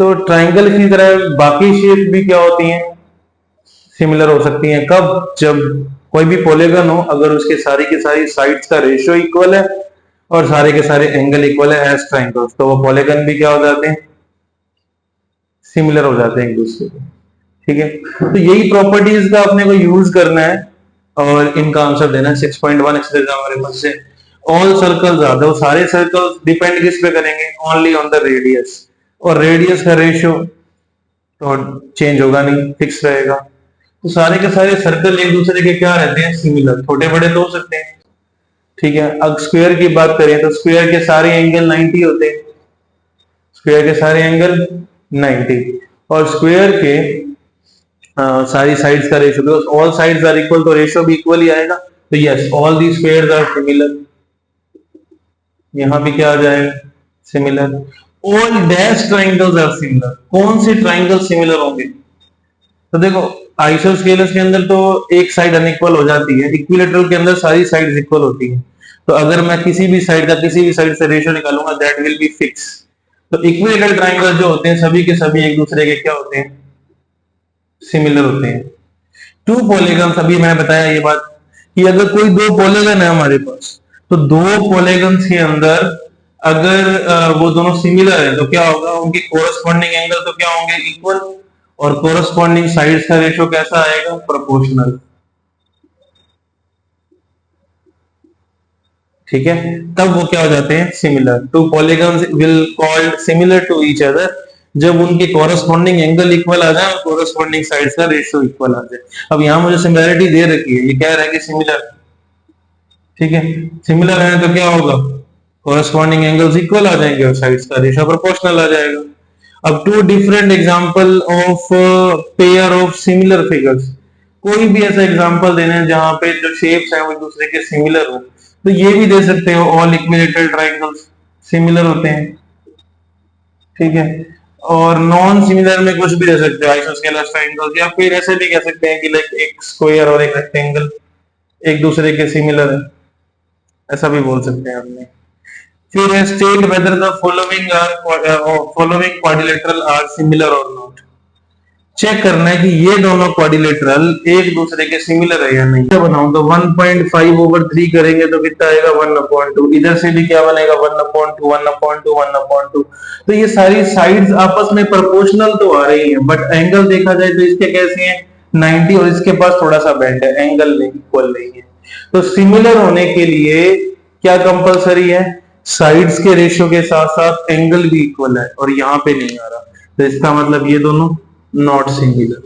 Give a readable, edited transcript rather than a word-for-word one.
तो ट्राइंगल की तरह बाकी शेप भी क्या होती हैं, सिमिलर हो सकती हैं। कब? जब कोई भी पॉलीगन हो, अगर उसके सारी की सारी साइड्स का रेशियो इक्वल है और सारे के सारे एंगल इक्वल है एज ट्राइंगल्स, तो वो पॉलीगन भी क्या हो जाते हैं, सिमिलर हो जाते हैं एक दूसरे को। ठीक है, तो यही प्रॉपर्टीज का अपने को यूज करना है और इनका आंसर देना है। 6.1 एक्सरसाइज हमारे पास से ऑल सर्कल्स आर, वो सारे सर्कल्स डिपेंड किस पे करेंगे, ओनली ऑन द रेडियस, और रेडियस का रेशियो तो चेंज होगा नहीं, फिक्स रहेगा। तो सारे के सारे सर्कल एक दूसरे के क्या रहते हैं, सिमिलर, छोटे बड़े तो हो सकते हैं। ठीक है, अब स्क्वायर की बात करें तो स्क्वायर के सारे एंगल 90 होते हैं, स्क्वायर के सारे एंगल 90, और स्क्वायर के सारी साइड्स का ratio, because all sides are equal तो रेशियो भी इक्वल ही आएगा। तो yes, all the squares are similar, यहां भी क्या आ जाएगा, similar. All dash triangles are similar, कौन से ट्राइंगल सिमिलर होंगे, तो देखो आइसोस्केलस के अंदर तो एक साइड अनइक्वल हो जाती है, इक्विलेटरल के अंदर सारी साइड्स इक्वल होती है। तो अगर मैं किसी भी साइड का किसी भी साइड से रेशियो निकालूंगा दैट विल बी फिक्स। तो इक्विलेटरल ट्राइंगल जो होते हैं सभी के सभी एक दूसरे के क्या होते हैं, सिमिलर होते हैं। टू पॉलीगन्स, अभी मैंने बताया ये बात कि अगर कोई दो पॉलीगन है हमारे पास, तो दो पॉलीगन्स के अंदर अगर वो दोनों सिमिलर है तो क्या होगा, उनके कोरस्पॉन्डिंग एंगल तो क्या होंगे, इक्वल, और कोरस्पॉन्डिंग साइड्स का रेशियो कैसा आएगा, प्रोपोर्शनल। ठीक है, तब वो क्या हो जाते हैं, similar. Two polygons will called similar to each other जब उनके कोरस्पॉन्डिंग एंगल इक्वल आ जाए और कोरस्पॉन्डिंग साइड्स का रेशियो इक्वल आ जाए। अब यहां मुझे सिमिलरिटी दे रखी है, ये कह रहा है कि सिमिलर। ठीक है, सिमिलर है तो क्या होगा, कोरस्पॉन्डिंग एंगल्स इक्वल आ जाएंगे और साइड्स का रेशियो प्रोपोर्शनल आ जाएगा। अब two different example of pair of similar figures, कोई भी ऐसा एग्जांपल देना है जहां पे जो शेप्स हैं वो एक दूसरे के सिमिलर हो, तो ये भी दे सकते हो, ऑल इक्विलेटरल ट्रायंगल्स सिमिलर होते हैं। ठीक है, और नॉन सिमिलर में कुछ भी दे सकते हो, आइसोस्केलस ट्रायंगल्स, या फिर ऐसे भी कह सकते हैं कि लाइक एक स्क्वायर और एक रेक्टेंगल एक दूसरे के सिमिलर है, ऐसा भी बोल सकते हैं हमने। फिर state whether the following quadrilateral are similar और नॉट, चेक करना है कि ये दोनों क्वाड्रिलेटरल एक दूसरे के सिमिलर है या नहीं। क्या बनाऊं, तो 1.5/3 करेंगे तो कितना आएगा, 1/2। इधर से भी क्या बनेगा, 1/2, 1/2, 1/2। तो ये सारी साइड्स आपस में प्रोपोर्शनल तो आ रही है, बट एंगल देखा जाए तो इसके कैसे हैं, 90, और इसके पास थोड़ा सा बेंड है, एंगल नहीं इक्वल नहीं है। तो सिमिलर होने के लिए क्या कंपलसरी है, साइड्स के रेशियो के साथ साथ एंगल भी इक्वल है, और यहाँ पे नहीं आ रहा, तो इसका मतलब ये दोनों नॉट सिमिलर।